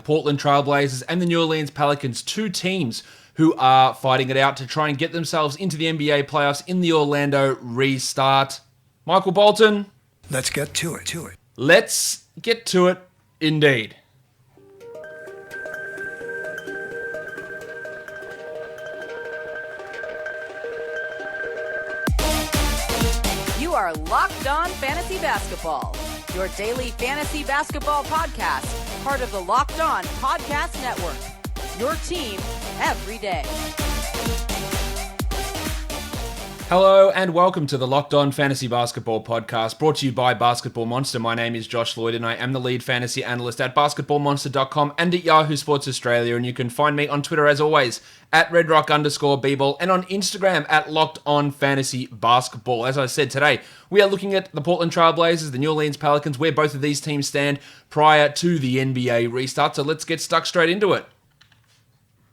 Portland Trailblazers and the New Orleans Pelicans, two teams who are fighting it out to try and get themselves into the NBA playoffs in the Orlando restart. Michael Bolton. Let's get to it. Let's get to it, indeed. You are Locked On Fantasy Basketball, your daily fantasy basketball podcast, part of the Locked On Podcast Network, your team every day. Hello and welcome to the Locked On Fantasy Basketball podcast, brought to you by Basketball Monster. My name is Josh Lloyd and I am the lead fantasy analyst at basketballmonster.com and at Yahoo Sports Australia, and you can find me on Twitter as always at redrock_bball and on Instagram at Locked On Fantasy Basketball. As I said today, we are looking at the Portland Trailblazers, the New Orleans Pelicans, where both of these teams stand prior to the NBA restart, so let's get stuck straight into it.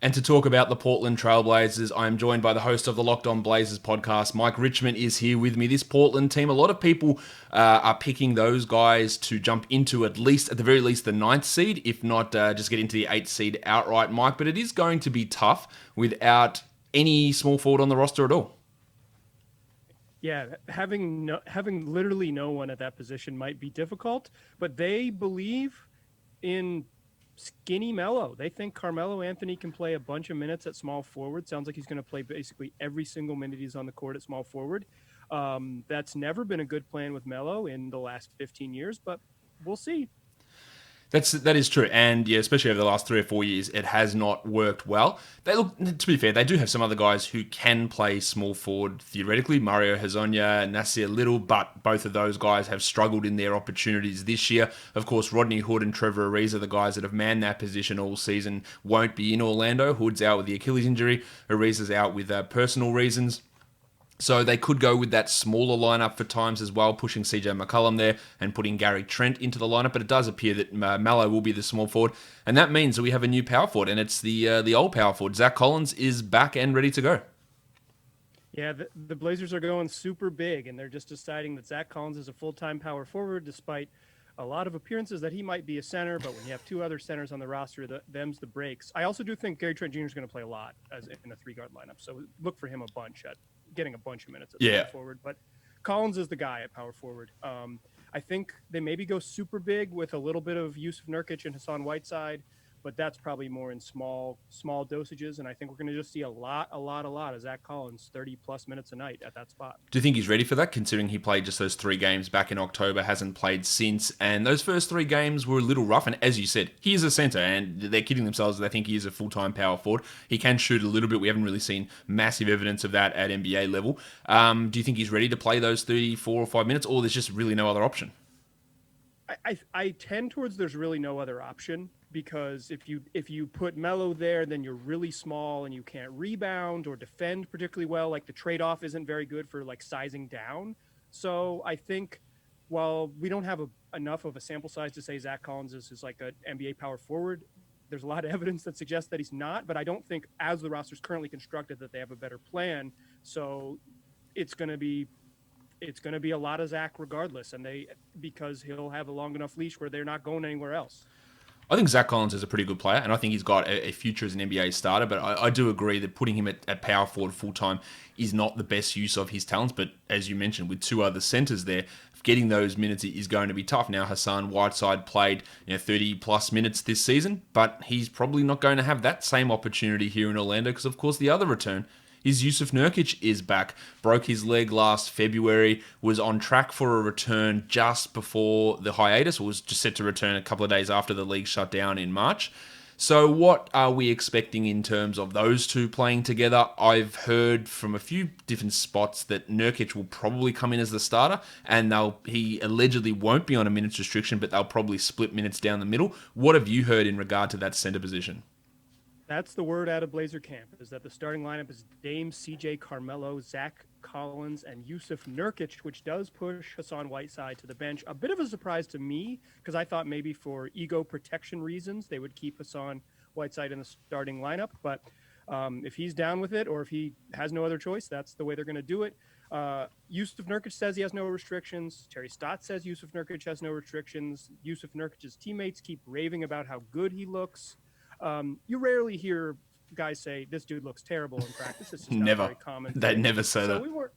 And to talk about the Portland Trailblazers, I am joined by the host of the Locked On Blazers podcast. Mike Richman is here with me. This Portland team, a lot of people are picking those guys to jump into at the very least, the 9th seed, if not just get into the 8th seed outright, Mike. But it is going to be tough without any small forward on the roster at all. Yeah, having literally no one at that position might be difficult, but they believe in skinny Melo. They think Carmelo Anthony can play a bunch of minutes at small forward. Sounds like he's going to play basically every single minute he's on the court at small forward. That's never been a good plan with Melo in the last 15 years, but we'll see. That is true, and yeah, especially over the last 3 or 4 years, it has not worked well. To be fair, they do have some other guys who can play small forward theoretically. Mario Hezonja, Nasir Little, but both of those guys have struggled in their opportunities this year. Of course, Rodney Hood and Trevor Ariza, the guys that have manned that position all season, won't be in Orlando. Hood's out with the Achilles injury. Ariza's out with personal reasons. So they could go with that smaller lineup for times as well, pushing CJ McCollum there and putting Gary Trent into the lineup. But it does appear that Melo will be the small forward. And that means that we have a new power forward, and it's the old power forward. Zach Collins is back and ready to go. Yeah, the Blazers are going super big, and they're just deciding that Zach Collins is a full-time power forward, despite a lot of appearances that he might be a center. But when you have two other centers on the roster, them's the breaks. I also do think Gary Trent Jr. is going to play a lot as in a three-guard lineup. So look for him a bunch at getting a bunch of minutes at power forward, but Collins is the guy at power forward. I think they maybe go super big with a little bit of Jusuf Nurkic and Hassan Whiteside, but that's probably more in small dosages. And I think we're going to just see a lot of Zach Collins, 30 plus minutes a night at that spot. Do you think he's ready for that, considering he played just those 3 games back in October, hasn't played since, and those first 3 games were a little rough? And as you said, he is a center, and they're kidding themselves. They think he is a full-time power forward. He can shoot a little bit. We haven't really seen massive evidence of that at NBA level. Do you think he's ready to play those 34 or 5 minutes, or there's just really no other option? I tend towards there's really no other option, because if you put Melo there, then you're really small and you can't rebound or defend particularly well. Like, the trade-off isn't very good for like sizing down. So I think while we don't have enough of a sample size to say Zach Collins is like an NBA power forward, there's a lot of evidence that suggests that he's not. But I don't think, as the roster's currently constructed, that they have a better plan. So it's going to be a lot of Zach regardless, because he'll have a long enough leash where they're not going anywhere else. I think Zach Collins is a pretty good player, and I think he's got a future as an NBA starter, but I do agree that putting him at power forward full-time is not the best use of his talents. But as you mentioned, with 2 other centers there, getting those minutes is going to be tough. Now, Hassan Whiteside played 30-plus minutes this season, but he's probably not going to have that same opportunity here in Orlando, because, of course, the other return is Jusuf Nurkic is back. Broke his leg last February, was on track for a return just before the hiatus, or was just set to return a couple of days after the league shut down in March. So what are we expecting in terms of those two playing together? I've heard from a few different spots that Nurkic will probably come in as the starter, and he allegedly won't be on a minutes restriction, but they'll probably split minutes down the middle. What have you heard in regard to that center position? That's the word out of Blazer camp, is that the starting lineup is Dame, CJ, Carmelo, Zach Collins, and Jusuf Nurkic, which does push Hassan Whiteside to the bench. A bit of a surprise to me, because I thought maybe for ego protection reasons they would keep Hassan Whiteside in the starting lineup. But if he's down with it, or if he has no other choice, that's the way they're going to do it. Yusuf Nurkic says he has no restrictions. Terry Stotts says Yusuf Nurkic has no restrictions. Yusuf Nurkic's teammates keep raving about how good he looks. You rarely hear guys say this dude looks terrible in practice. It's just not a very common thing. They never say that. We weren't.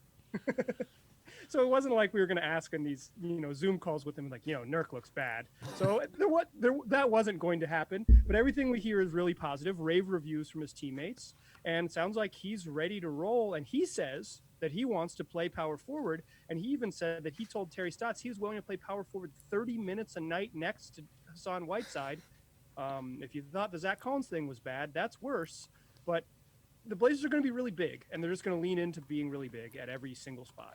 So it wasn't like we were going to ask in these, Zoom calls with him, like, Nurk looks bad. So that wasn't going to happen. But everything we hear is really positive, rave reviews from his teammates, and it sounds like he's ready to roll. And he says that he wants to play power forward. And he even said that he told Terry Stotts he was willing to play power forward 30 minutes a night next to Hassan Whiteside. If you thought the Zach Collins thing was bad, that's worse. But the Blazers are going to be really big, and they're just going to lean into being really big at every single spot.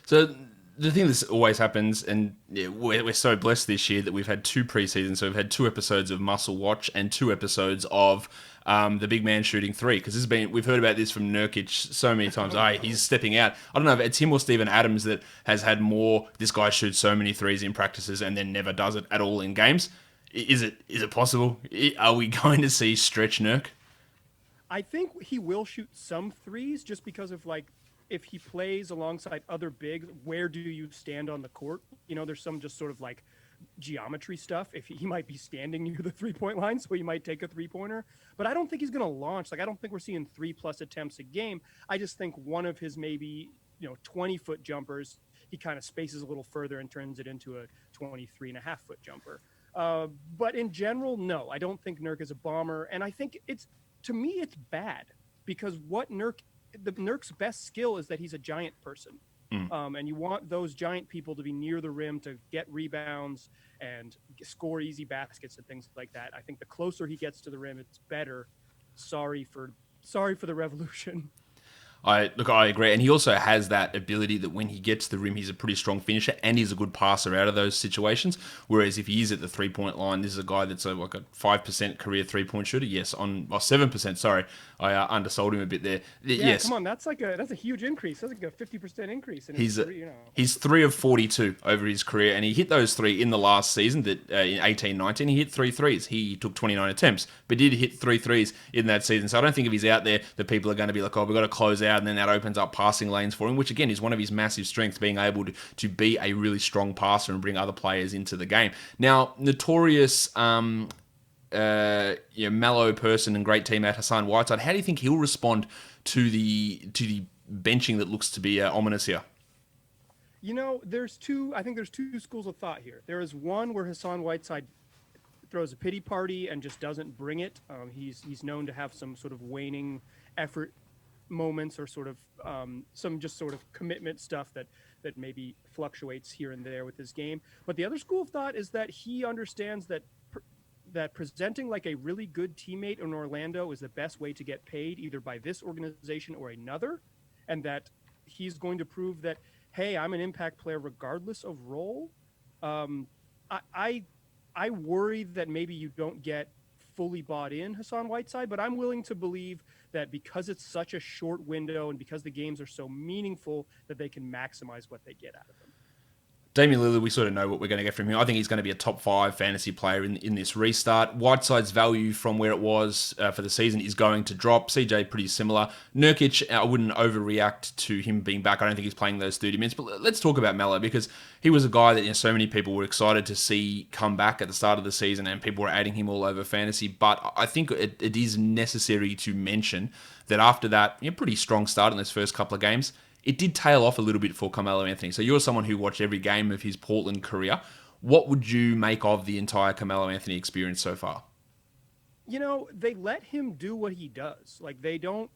So the thing that always happens, and we're so blessed this year that we've had 2 preseasons. So we've had 2 episodes of Muscle Watch and 2 episodes of the big man shooting 3. Because we've heard about this from Nurkic so many times. He's stepping out. I don't know if it's him or Steven Adams that has had more. This guy shoots so many threes in practices and then never does it at all in games. Is it possible? Are we going to see stretch Nurk? I think he will shoot some threes just because of if he plays alongside other bigs, where do you stand on the court? There's some just sort of geometry stuff. If he might be standing near the 3-point line, so he might take a 3-pointer. But I don't think he's going to launch. I don't think we're seeing 3+ attempts a game. I just think one of his maybe 20-foot jumpers, he kind of spaces a little further and turns it into a 23.5-foot jumper. But in general, no, I don't think Nurk is a bomber. And I think to me, it's bad because Nurk's best skill is that he's a giant person. And you want those giant people to be near the rim to get rebounds and score easy baskets and things like that. I think the closer he gets to the rim, it's better. Sorry for the revolution. I agree. And he also has that ability that when he gets to the rim, he's a pretty strong finisher and he's a good passer out of those situations. Whereas if he is at the 3-point line, this is a guy that's like a 5% career 3-point shooter. Yes, 7%. Sorry, I undersold him a bit there. Yeah, yes. Come on, that's a huge increase. That's like a 50% increase. In He's 3 of 42 over his career, and he hit those 3 in the last season. That in 18-19, he hit 3 threes. He took 29 attempts, but did hit 3 threes in that season. So I don't think if he's out there that people are going to be like, oh, we've got to close out, and then that opens up passing lanes for him, which again is one of his massive strengths, being able to be a really strong passer and bring other players into the game. Now, notorious mellow person and great teammate Hassan Whiteside, how do you think he'll respond to the benching that looks to be ominous here? There's 2 schools of thought here. There is one where Hassan Whiteside throws a pity party and just doesn't bring it. He's known to have some sort of waning effort moments or sort of some just sort of commitment stuff that maybe fluctuates here and there with his game. But the other school of thought is that he understands that presenting like a really good teammate in Orlando is the best way to get paid, either by this organization or another, and that he's going to prove that, hey, I'm an impact player regardless of role. I worry that maybe you don't get fully bought in Hassan Whiteside, but I'm willing to believe that because it's such a short window and because the games are so meaningful that they can maximize what they get out of them. Damian Lillard, we sort of know what we're going to get from him. I think he's going to be a top 5 fantasy player in this restart. Whiteside's value from where it was for the season is going to drop. CJ, pretty similar. Nurkic, I wouldn't overreact to him being back. I don't think he's playing those 30 minutes. But let's talk about Melo, because he was a guy that so many people were excited to see come back at the start of the season, and people were adding him all over fantasy. But I think it is necessary to mention that after that pretty strong start in those first couple of games, it did tail off a little bit for Carmelo Anthony. So you're someone who watched every game of his Portland career. What would you make of the entire Carmelo Anthony experience so far? They let him do what he does. Like they don't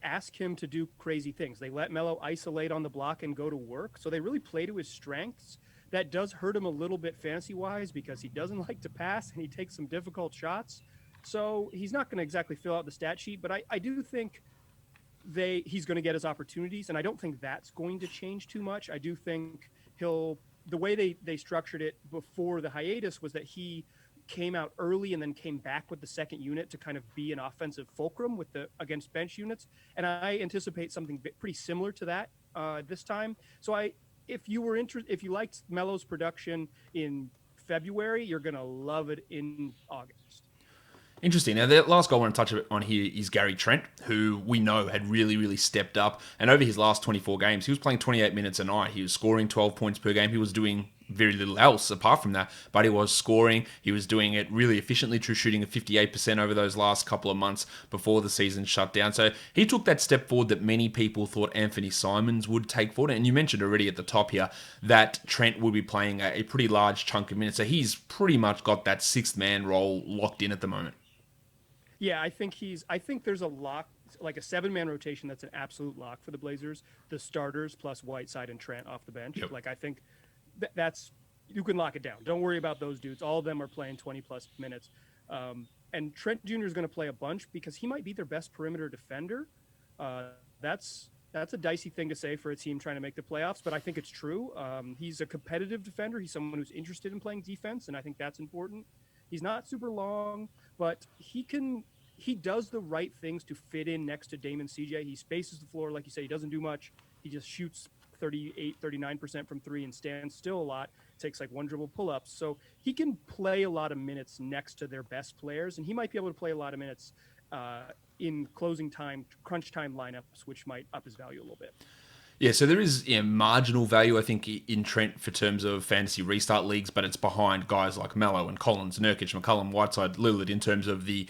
ask him to do crazy things. They let Melo isolate on the block and go to work. So they really play to his strengths. That does hurt him a little bit fantasy-wise because he doesn't like to pass and he takes some difficult shots. So he's not going to exactly fill out the stat sheet, but I do think he's going to get his opportunities, and I don't think that's going to change too much. I do think the way they structured it before the hiatus was that he came out early and then came back with the second unit to kind of be an offensive fulcrum against bench units, and I anticipate something pretty similar to that this time. So if you liked Melo's production in February, you're going to love it in August. Interesting. Now, the last guy I want to touch on here is Gary Trent, who we know had really, really stepped up. And over his last 24 games, he was playing 28 minutes a night. He was scoring 12 points per game. He was doing very little else apart from that, but he was scoring. He was doing it really efficiently, true shooting of 58% over those last couple of months before the season shut down. So he took that step forward that many people thought Anthony Simons would take forward. And you mentioned already at the top here that Trent will be playing a pretty large chunk of minutes. So he's pretty much got that sixth man role locked in at the moment. Yeah, I think there's a lock, like a 7-man rotation that's an absolute lock for the Blazers. The starters plus Whiteside and Trent off the bench. Yep. Like I think that's, you can lock it down. Don't worry about those dudes. All of them are playing 20 plus minutes. And Trent Jr. is going to play a bunch because he might be their best perimeter defender. That's a dicey thing to say for a team trying to make the playoffs, but I think it's true. He's a competitive defender. He's someone who's interested in playing defense, and I think that's important. He's not super long, but he does the right things to fit in next to Damon CJ. He spaces the floor. Like you say, he doesn't do much. He just shoots 39% from three and stands still a lot. Takes like one dribble pull-ups. So he can play a lot of minutes next to their best players, and he might be able to play a lot of minutes in closing time, crunch time lineups, which might up his value a little bit. Yeah, so there is marginal value, I think, in Trent for terms of fantasy restart leagues, but it's behind guys like Mello and Collins, Nurkic, McCollum, Whiteside, Lillard in terms of the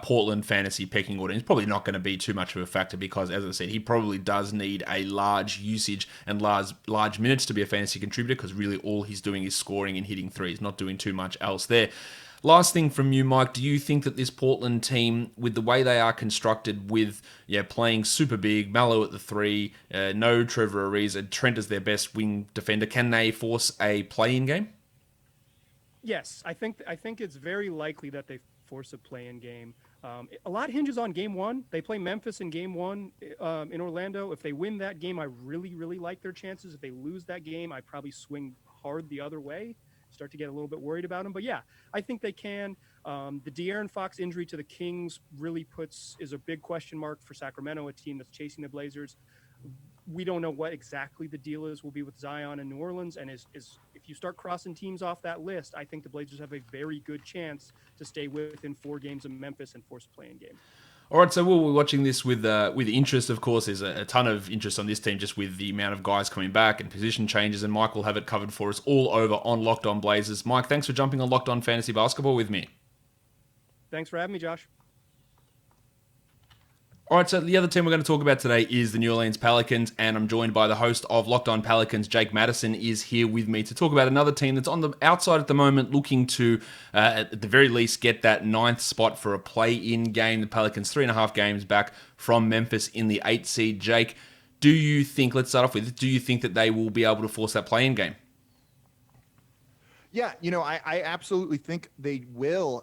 Portland fantasy pecking order. It's probably not going to be too much of a factor because, as I said, he probably does need a large usage and large minutes to be a fantasy contributor because really all he's doing is scoring and hitting threes, not doing too much else there. Last thing from you, Mike, do you think that this Portland team, with the way they are constructed with playing super big, Mello at the 3, no Trevor Ariza, Trent as their best wing defender, can they force a play-in game? Yes, I think it's very likely that they force a play-in game. A lot hinges on game one. They play Memphis in game one in Orlando. If they win that game, I really, really like their chances. If they lose that game, I probably swing hard the other way. Start to get a little bit worried about him. But yeah, I think they can. The De'Aaron Fox injury to the Kings really is a big question mark for Sacramento, a team that's chasing the Blazers. We don't know what exactly the deal will be with Zion in New Orleans. And if you start crossing teams off that list, I think the Blazers have a very good chance to stay within 4 games of Memphis and force a play-in game. All right, so we'll be watching this with interest, of course. There's a ton of interest on this team just with the amount of guys coming back and position changes, and Mike will have it covered for us all over on Locked On Blazers. Mike, thanks for jumping on Locked On Fantasy Basketball with me. Thanks for having me, Josh. All right, so the other team we're going to talk about today is the New Orleans Pelicans, and I'm joined by the host of Locked On Pelicans, Jake Madison, is here with me to talk about another team that's on the outside at the moment, looking to, at the very least, get that 9th spot for a play-in game. The Pelicans 3.5 games back from Memphis in the 8th seed. Jake, let's start off with, do you think that they will be able to force that play-in game? Yeah, I absolutely think they will.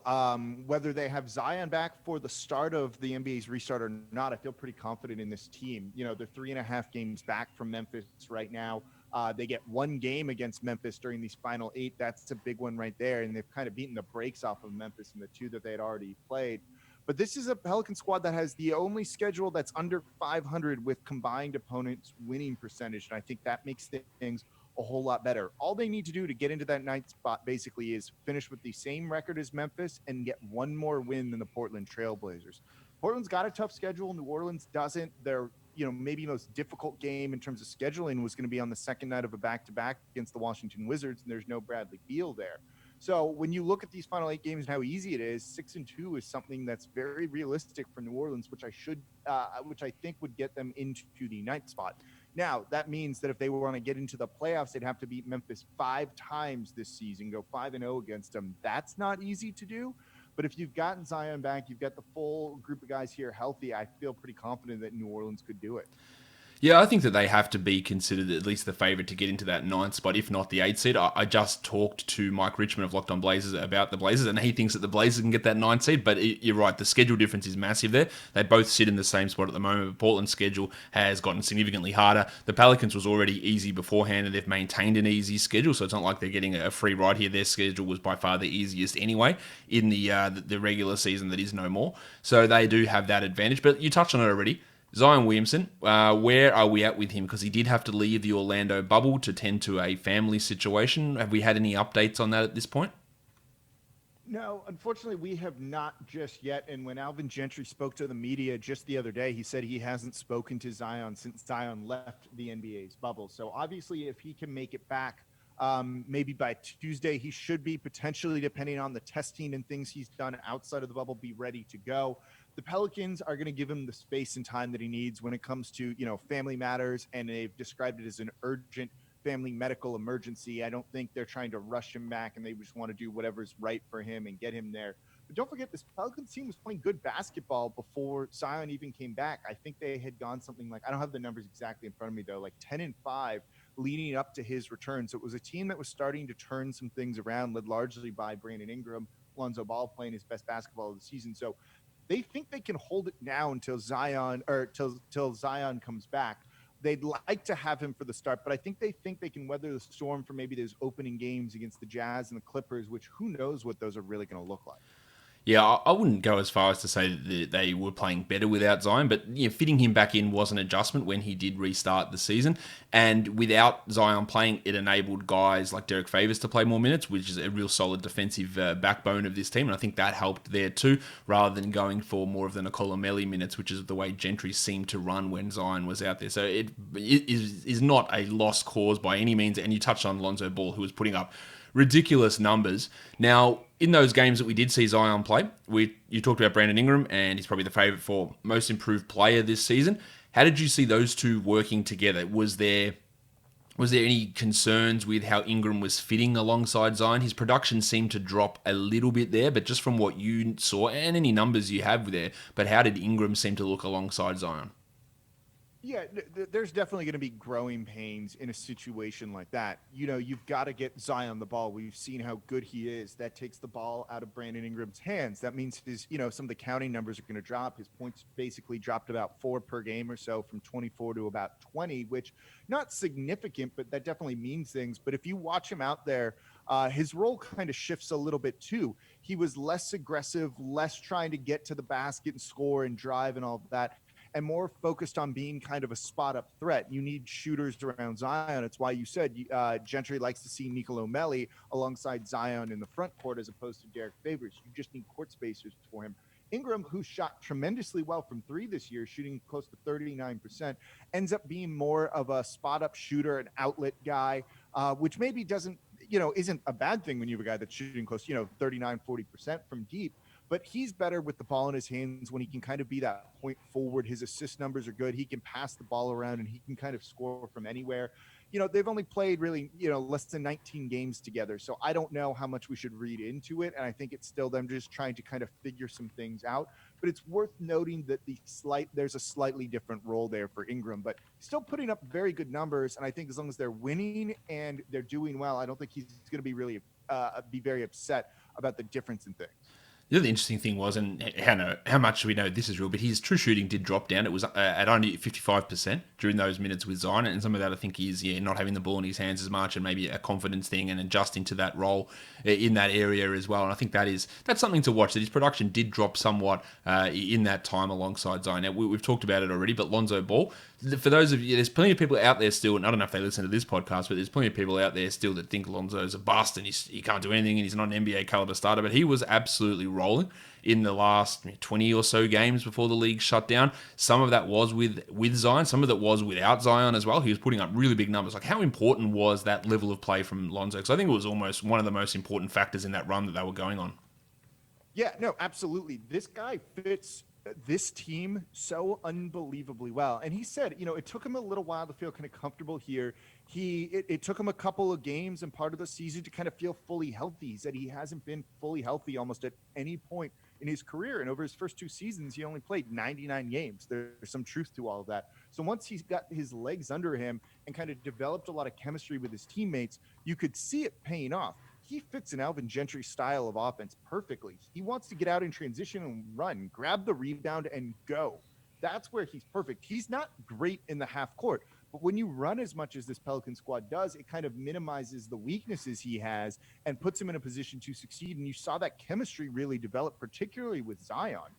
Whether they have Zion back for the start of the NBA's restart or not, I feel pretty confident in this team. They're 3.5 games back from Memphis right now. They get 1 game against Memphis during these final 8. That's a big one right there. And they've kind of beaten the brakes off of Memphis in the 2 that they had already played. But this is a Pelican squad that has the only schedule that's under 500 with combined opponents winning percentage. And I think that makes things a whole lot better. All they need to do to get into that 9th spot basically is finish with the same record as Memphis and get 1 more win than the Portland Trailblazers. Portland's got a tough schedule. New Orleans doesn't. Their maybe most difficult game in terms of scheduling was going to be on the second night of a back-to-back against the Washington Wizards, and there's no Bradley Beal there. So when you look at these final 8 games and how easy it is, 6-2 is something that's very realistic for New Orleans, which I think would get them into the 9th spot. Now, that means that if they want to get into the playoffs, they'd have to beat Memphis 5 times this season, go 5-0 against them. That's not easy to do. But if you've gotten Zion back, you've got the full group of guys here healthy, I feel pretty confident that New Orleans could do it. Yeah, I think that they have to be considered at least the favourite to get into that 9th spot, if not the 8th seed. I just talked to Mike Richman of Locked On Blazers about the Blazers, and he thinks that the Blazers can get that 9th seed, but you're right, the schedule difference is massive there. They both sit in the same spot at the moment, but Portland's schedule has gotten significantly harder. The Pelicans was already easy beforehand, and they've maintained an easy schedule, so it's not like they're getting a free ride here. Their schedule was by far the easiest anyway in the regular season that is no more. So they do have that advantage, but you touched on it already. Zion Williamson, where are we at with him? Because he did have to leave the Orlando bubble to tend to a family situation. Have we had any updates on that at this point? No, unfortunately, we have not just yet. And when Alvin Gentry spoke to the media just the other day, he said he hasn't spoken to Zion since Zion left the NBA's bubble. So obviously, if he can make it back, maybe by Tuesday, he should be potentially, depending on the testing and things he's done outside of the bubble, be ready to go. The Pelicans are going to give him the space and time that he needs when it comes to, family matters. And they've described it as an urgent family medical emergency. I don't think they're trying to rush him back, and they just want to do whatever's right for him and get him there. But don't forget, this Pelicans team was playing good basketball before Zion even came back. I think they had gone something like, I don't have the numbers exactly in front of me though, like 10-5 leading up to his return. So it was a team that was starting to turn some things around, led largely by Brandon Ingram, Lonzo Ball playing his best basketball of the season. So they think they can hold it now until Zion till Zion comes back. They'd like to have him for the start, but I think they can weather the storm for maybe those opening games against the Jazz and the Clippers, which who knows what those are really going to look like. Yeah, I wouldn't go as far as to say that they were playing better without Zion, but fitting him back in was an adjustment when he did restart the season. And without Zion playing, it enabled guys like Derek Favors to play more minutes, which is a real solid defensive backbone of this team. And I think that helped there too, rather than going for more of the Nicola Melli minutes, which is the way Gentry seemed to run when Zion was out there. So it is not a lost cause by any means. And you touched on Lonzo Ball, who was putting up ridiculous numbers. Now, in those games that we did see Zion play, you talked about Brandon Ingram, and he's probably the favorite for most improved player this season. How did you see those two working together? Was there any concerns with how Ingram was fitting alongside Zion? His production seemed to drop a little bit there, but just from what you saw and any numbers you have there, but how did Ingram seem to look alongside Zion? Yeah, there's definitely going to be growing pains in a situation like that. You've got to get Zion the ball. We've seen how good he is. That takes the ball out of Brandon Ingram's hands. That means some of the counting numbers are going to drop. His points basically dropped about 4 per game or so, from 24 to about 20, which not significant, but that definitely means things. But if you watch him out there, his role kind of shifts a little bit too. He was less aggressive, less trying to get to the basket and score and drive and all of that, and more focused on being kind of a spot-up threat. You need shooters around Zion. It's why you said Gentry likes to see Nicola Melli alongside Zion in the front court as opposed to Derek Favors. You just need court spacers for him. Ingram, who shot tremendously well from 3 this year, shooting close to 39%, ends up being more of a spot-up shooter, an outlet guy, which maybe isn't a bad thing when you have a guy that's shooting close, 39, 40% from deep. But he's better with the ball in his hands when he can kind of be that point forward. His assist numbers are good. He can pass the ball around, and he can kind of score from anywhere. They've only played really, less than 19 games together. So I don't know how much we should read into it. And I think it's still them just trying to kind of figure some things out. But it's worth noting that there's a slightly different role there for Ingram, but still putting up very good numbers. And I think as long as they're winning and they're doing well, I don't think he's going to be really be very upset about the difference in things. The other interesting thing was, and how much we know this is real, but his true shooting did drop down. It was at only 55% during those minutes with Zion, and some of that I think is not having the ball in his hands as much, and maybe a confidence thing, and adjusting to that role in that area as well. And I think that's something to watch. That his production did drop somewhat in that time alongside Zion. Now we've talked about it already, but Lonzo Ball. For those of you, there's plenty of people out there still, and I don't know if they listen to this podcast, but there's plenty of people out there still that think Lonzo's a bust and he can't do anything and he's not an NBA caliber starter, but he was absolutely rolling in the last 20 or so games before the league shut down. Some of that was with Zion, some of that was without Zion as well. He was putting up really big numbers. Like, how important was that level of play from Lonzo? Because I think it was almost one of the most important factors in that run that they were going on. Yeah, no, absolutely. This guy fits this team so unbelievably well. And he said, it took him a little while to feel kind of comfortable here. It took him a couple of games and part of the season to kind of feel fully healthy. He said he hasn't been fully healthy almost at any point in his career. And over his first 2 seasons, he only played 99 games. There's some truth to all of that. So once he's got his legs under him and kind of developed a lot of chemistry with his teammates, you could see it paying off. He fits an Alvin Gentry style of offense perfectly. He wants to get out in transition and run, grab the rebound and go. That's where he's perfect. He's not great in the half court, but when you run as much as this Pelican squad does, it kind of minimizes the weaknesses he has and puts him in a position to succeed. And you saw that chemistry really develop, particularly with Zion.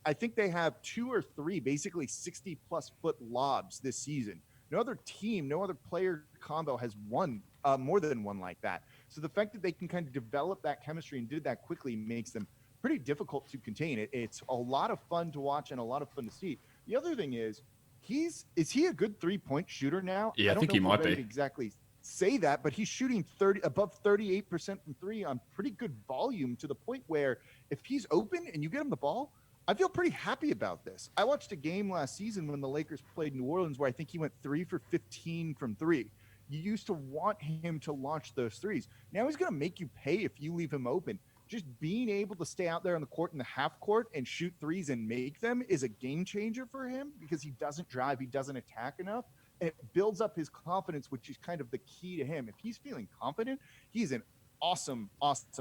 I think they have 2 or 3, basically 60-plus foot lobs this season. No other team, no other player combo has won more than one like that. So the fact that they can kind of develop that chemistry and did that quickly makes them pretty difficult to contain. It's a lot of fun to watch and a lot of fun to see. The other thing is he a good 3-point shooter now? Yeah, I don't think know he if we're might ready be. to exactly say that, but he's shooting above 38% from three on pretty good volume, to the point where if he's open and you get him the ball, I feel pretty happy about this. I watched a game last season when the Lakers played New Orleans where I think he went 3 for 15 from three. You used to want him to launch those threes. Now he's going to make you pay if you leave him open. Just being able to stay out there on the court in the half court and shoot threes and make them is a game changer for him, because he doesn't drive, he doesn't attack enough, and it builds up his confidence, which is kind of the key to him. If he's feeling confident, he's an awesome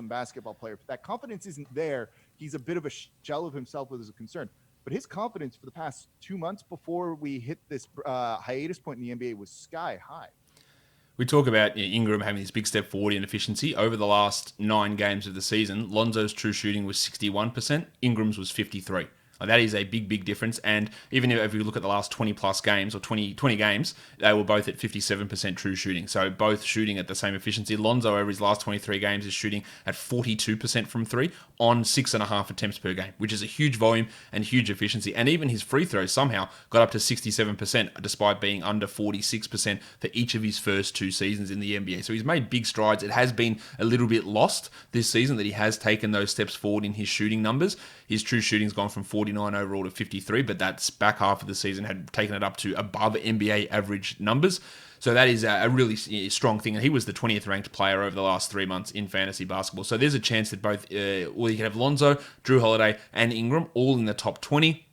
basketball player. If that confidence isn't there, he's a bit of a shell of himself, which is a concern. But his confidence for the past 2 months before we hit this hiatus point in the NBA was sky high. We talk about Ingram having this big step forward in efficiency. Over the last 9 games of the season, Lonzo's true shooting was 61%, Ingram's was 53%. That is a big difference. And even if you look at the last 20 plus games or 20 games, they were both at 57% true shooting. So both shooting at the same efficiency. Lonzo over his last 23 games is shooting at 42% from three on 6.5 attempts per game, which is a huge volume and huge efficiency. And even his free throws somehow got up to 67%, despite being under 46% for each of his first 2 seasons in the NBA. So he's made big strides. It has been a little bit lost this season that he has taken those steps forward in his shooting numbers. His true shooting's gone from 49 overall to 53, but that's back half of the season had taken it up to above NBA average numbers. So that is a really strong thing. And he was the 20th ranked player over the last 3 months in fantasy basketball. So there's a chance that both, you can have Lonzo, Drew Holiday, and Ingram all in the top 20.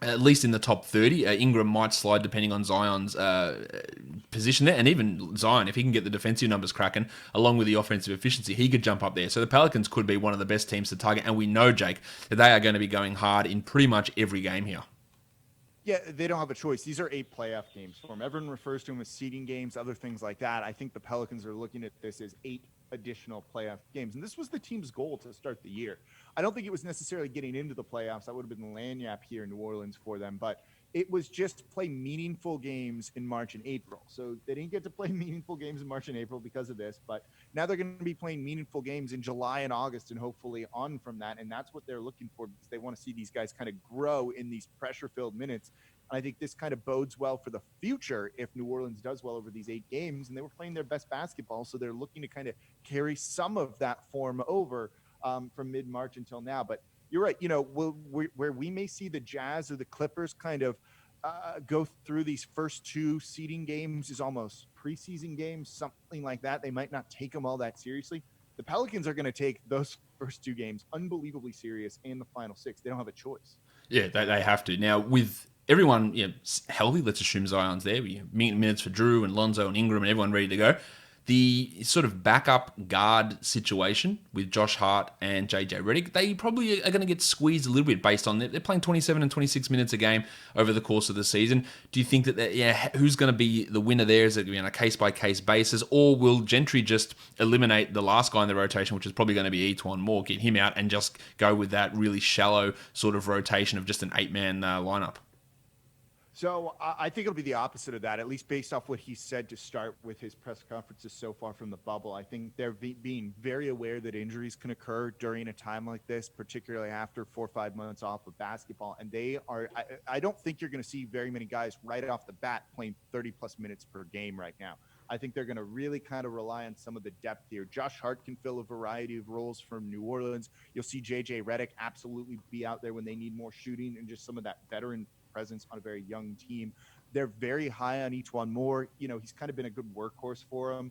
At least in the top 30. Ingram might slide depending on Zion's position there. And even Zion, if he can get the defensive numbers cracking, along with the offensive efficiency, he could jump up there. So the Pelicans could be one of the best teams to target. And we know, Jake, that they are going to be going hard in pretty much every game here. Yeah, they don't have a choice. These are 8 playoff games for them. Everyone refers to them as seeding games, other things like that. I think the Pelicans are looking at this as 8 additional playoff games. And this was the team's goal to start the year. I don't think it was necessarily getting into the playoffs. That would have been the lanyap here in New Orleans for them. But it was just play meaningful games in March and April. So they didn't get to play meaningful games in March and April because of this. But now they're going to be playing meaningful games in July and August and hopefully on from that. And that's what they're looking for, because they want to see these guys kind of grow in these pressure-filled minutes. I think this kind of bodes well for the future if New Orleans does well over these 8 games. And they were playing their best basketball, so they're looking to kind of carry some of that form over from mid-March until now. But you're right. Where we may see the Jazz or the Clippers kind of go through these first 2 seeding games is almost preseason games, something like that. They might not take them all that seriously. The Pelicans are going to take those first 2 games unbelievably serious, and the final 6. They don't have a choice. Yeah, they have to. Now, with everyone healthy, let's assume Zion's there. Minutes for Drew and Lonzo and Ingram and everyone ready to go. The sort of backup guard situation with Josh Hart and JJ Redick, they probably are going to get squeezed a little bit based on they're playing 27 and 26 minutes a game over the course of the season. Do you think that who's going to be the winner there? Is it going to be on a case-by-case basis, or will Gentry just eliminate the last guy in the rotation, which is probably going to be Etuan Moore, get him out and just go with that really shallow sort of rotation of just an 8-man lineup? So I think it'll be the opposite of that, at least based off what he said to start with his press conferences so far from the bubble. I think they're being very aware that injuries can occur during a time like this, particularly after 4 or 5 months off of basketball. And I don't think you're going to see very many guys right off the bat playing 30-plus minutes per game right now. I think they're going to really kind of rely on some of the depth here. Josh Hart can fill a variety of roles from New Orleans. You'll see JJ Redick absolutely be out there when they need more shooting and just some of that veteran presence on a very young team. They're very high on Etuan Moore. He's kind of been a good workhorse for them.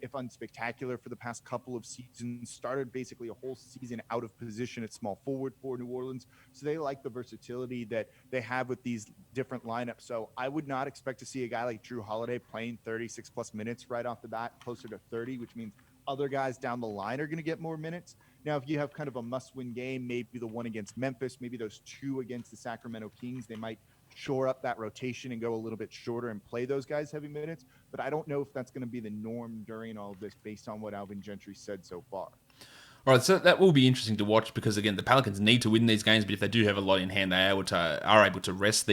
If unspectacular for the past couple of seasons, started basically a whole season out of position at small forward for New Orleans. So they like the versatility that they have with these different lineups. So I would not expect to see a guy like Drew Holiday playing 36 plus minutes right off the bat, closer to 30, which means other guys down the line are going to get more minutes. Now, if you have kind of a must-win game, maybe the one against Memphis, maybe those 2 against the Sacramento Kings, they might shore up that rotation and go a little bit shorter and play those guys heavy minutes. But I don't know if that's going to be the norm during all of this based on what Alvin Gentry said so far. All right, so that will be interesting to watch because, again, the Pelicans need to win these games, but if they do have a lot in hand, they are able to rest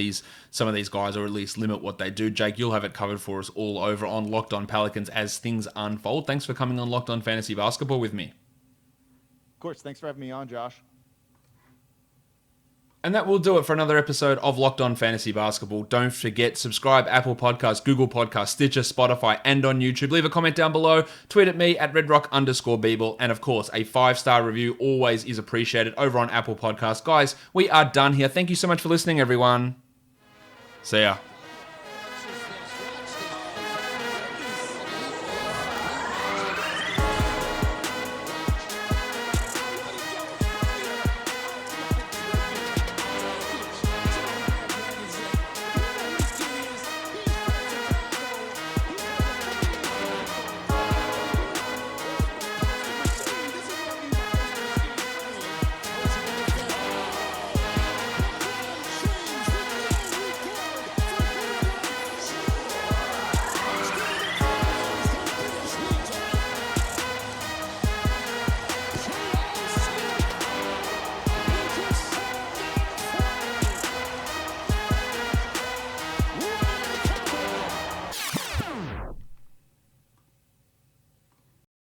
some of these guys or at least limit what they do. Jake, you'll have it covered for us all over on Locked On Pelicans as things unfold. Thanks for coming on Locked On Fantasy Basketball with me. Of course. Thanks for having me on, Josh. And that will do it for another episode of Locked On Fantasy Basketball. Don't forget, subscribe Apple Podcasts, Google Podcasts, Stitcher, Spotify, and on YouTube. Leave a comment down below. Tweet at me at redrock_Beeble. And of course, a 5-star review always is appreciated over on Apple Podcasts. Guys, we are done here. Thank you so much for listening, everyone. See ya.